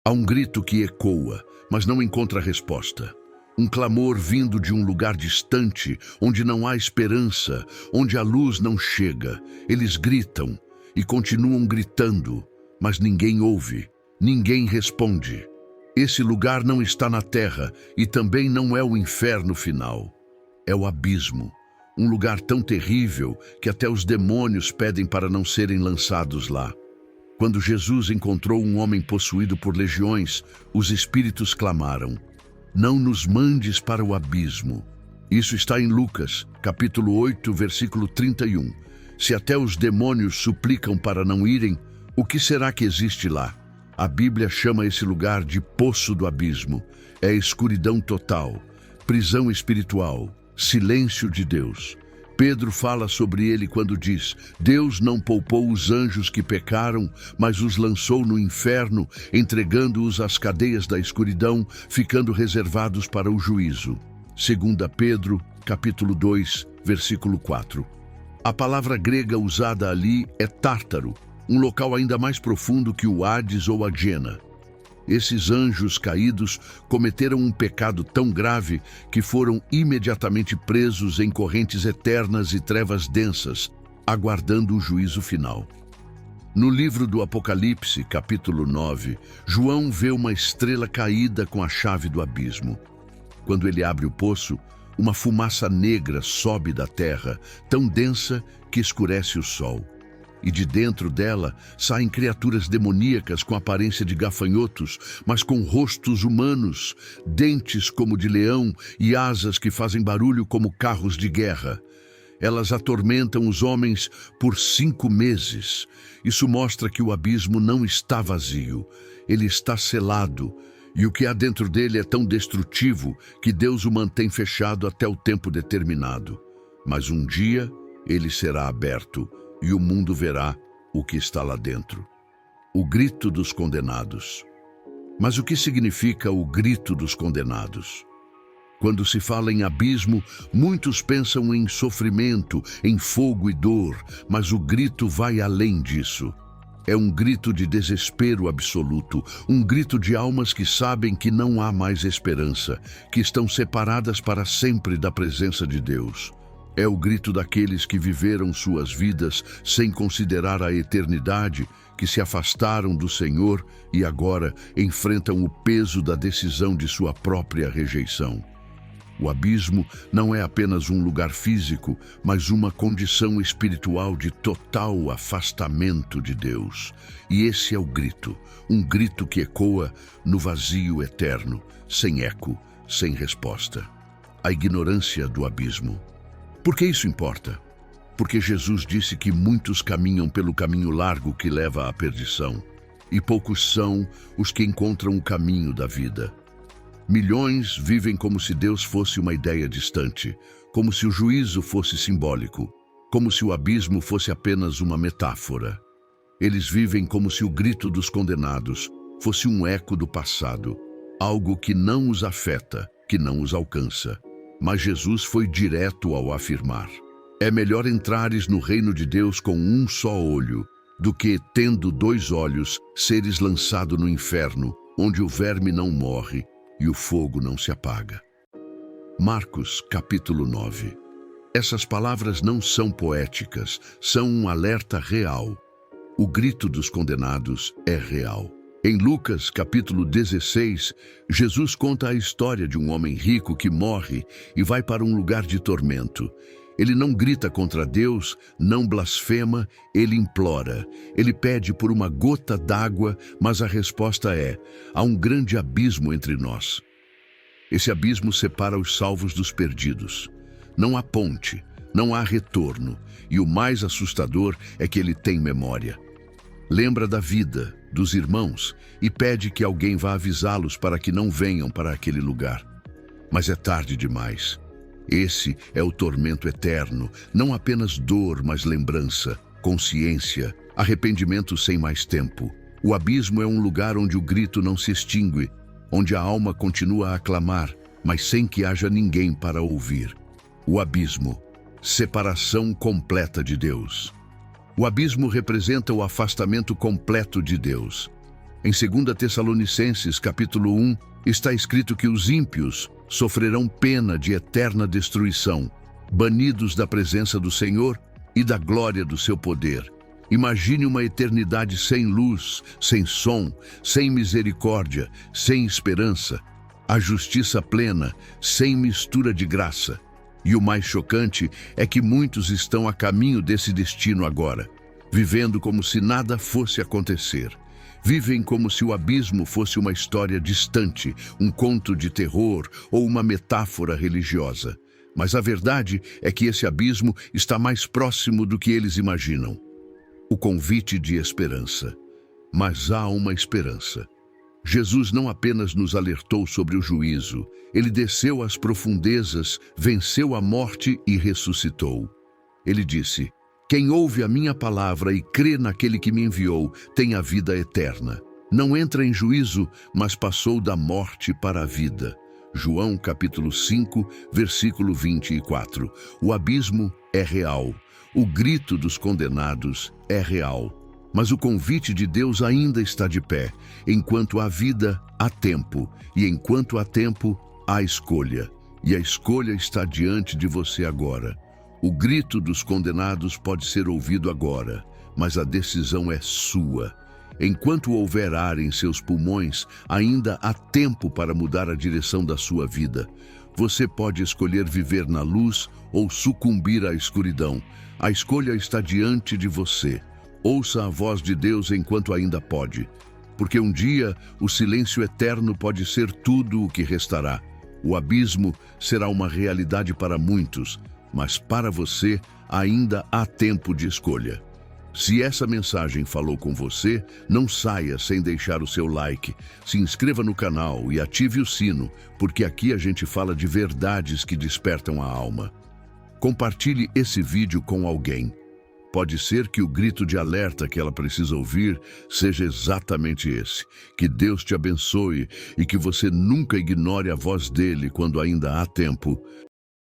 Há um grito que ecoa, mas não encontra resposta. Um clamor vindo de um lugar distante, onde não há esperança, onde a luz não chega. Eles gritam e continuam gritando, mas ninguém ouve, ninguém responde. Esse lugar não está na terra e também não é o inferno final. É o abismo, um lugar tão terrível que até os demônios pedem para não serem lançados lá. Quando Jesus encontrou um homem possuído por legiões, os espíritos clamaram: "Não nos mandes para o abismo." Isso está em Lucas, capítulo 8, versículo 31. Se até os demônios suplicam para não irem, o que será que existe lá? A Bíblia chama esse lugar de Poço do Abismo. É escuridão total, prisão espiritual, silêncio de Deus. Pedro fala sobre ele quando diz: Deus não poupou os anjos que pecaram, mas os lançou no inferno, entregando-os às cadeias da escuridão, ficando reservados para o juízo. 2 Pedro, capítulo 2, versículo 4. A palavra grega usada ali é Tártaro, um local ainda mais profundo que o Hades ou a Guiena. Esses anjos caídos cometeram um pecado tão grave que foram imediatamente presos em correntes eternas e trevas densas, aguardando o juízo final. No livro do Apocalipse, capítulo 9, João vê uma estrela caída com a chave do abismo. Quando ele abre o poço, uma fumaça negra sobe da terra, tão densa que escurece o sol. E de dentro dela saem criaturas demoníacas com aparência de gafanhotos, mas com rostos humanos, dentes como de leão e asas que fazem barulho como carros de guerra. Elas atormentam os homens por 5 meses. Isso mostra que o abismo não está vazio, ele está selado, e o que há dentro dele é tão destrutivo que Deus o mantém fechado até o tempo determinado. Mas um dia ele será aberto, e o mundo verá o que está lá dentro. O grito dos condenados. Mas o que significa o grito dos condenados? Quando se fala em abismo, muitos pensam em sofrimento, em fogo e dor, mas o grito vai além disso. É um grito de desespero absoluto, um grito de almas que sabem que não há mais esperança, que estão separadas para sempre da presença de Deus. É o grito daqueles que viveram suas vidas sem considerar a eternidade, que se afastaram do Senhor e agora enfrentam o peso da decisão de sua própria rejeição. O abismo não é apenas um lugar físico, mas uma condição espiritual de total afastamento de Deus. E esse é o grito, um grito que ecoa no vazio eterno, sem eco, sem resposta. A ignorância do abismo. Por que isso importa? Porque Jesus disse que muitos caminham pelo caminho largo que leva à perdição, e poucos são os que encontram o caminho da vida. Milhões vivem como se Deus fosse uma ideia distante, como se o juízo fosse simbólico, como se o abismo fosse apenas uma metáfora. Eles vivem como se o grito dos condenados fosse um eco do passado, algo que não os afeta, que não os alcança. Mas Jesus foi direto ao afirmar: é melhor entrares no reino de Deus com um só olho, do que, tendo 2 olhos, seres lançado no inferno, onde o verme não morre e o fogo não se apaga. Marcos, capítulo 9. Essas palavras não são poéticas, são um alerta real. O grito dos condenados é real. Em Lucas, capítulo 16, Jesus conta a história de um homem rico que morre e vai para um lugar de tormento. Ele não grita contra Deus, não blasfema, ele implora. Ele pede por uma gota d'água, mas a resposta é: há um grande abismo entre nós. Esse abismo separa os salvos dos perdidos. Não há ponte, não há retorno, e o mais assustador é que ele tem memória. Lembra da vida, dos irmãos, e pede que alguém vá avisá-los para que não venham para aquele lugar. Mas é tarde demais. Esse é o tormento eterno, não apenas dor, mas lembrança, consciência, arrependimento sem mais tempo. O abismo é um lugar onde o grito não se extingue, onde a alma continua a clamar, mas sem que haja ninguém para ouvir. O abismo, separação completa de Deus. O abismo representa o afastamento completo de Deus. Em 2 Tessalonicenses, capítulo 1, está escrito que os ímpios sofrerão pena de eterna destruição, banidos da presença do Senhor e da glória do seu poder. Imagine uma eternidade sem luz, sem som, sem misericórdia, sem esperança, a justiça plena, sem mistura de graça. E o mais chocante é que muitos estão a caminho desse destino agora, vivendo como se nada fosse acontecer. Vivem como se o abismo fosse uma história distante, um conto de terror ou uma metáfora religiosa. Mas a verdade é que esse abismo está mais próximo do que eles imaginam. O convite de esperança. Mas há uma esperança. Jesus não apenas nos alertou sobre o juízo, ele desceu às profundezas, venceu a morte e ressuscitou. Ele disse: "Quem ouve a minha palavra e crê naquele que me enviou, tem a vida eterna. Não entra em juízo, mas passou da morte para a vida." João capítulo 5, versículo 24. O abismo é real. O grito dos condenados é real. Mas o convite de Deus ainda está de pé. Enquanto há vida, há tempo. E enquanto há tempo, há escolha. E a escolha está diante de você agora. O grito dos condenados pode ser ouvido agora, mas a decisão é sua. Enquanto houver ar em seus pulmões, ainda há tempo para mudar a direção da sua vida. Você pode escolher viver na luz ou sucumbir à escuridão. A escolha está diante de você. Ouça a voz de Deus enquanto ainda pode, porque um dia o silêncio eterno pode ser tudo o que restará. O abismo será uma realidade para muitos, mas para você ainda há tempo de escolha. Se essa mensagem falou com você, não saia sem deixar o seu like. Se inscreva no canal e ative o sino, porque aqui a gente fala de verdades que despertam a alma. Compartilhe esse vídeo com alguém. Pode ser que o grito de alerta que ela precisa ouvir seja exatamente esse. Que Deus te abençoe e que você nunca ignore a voz dele quando ainda há tempo.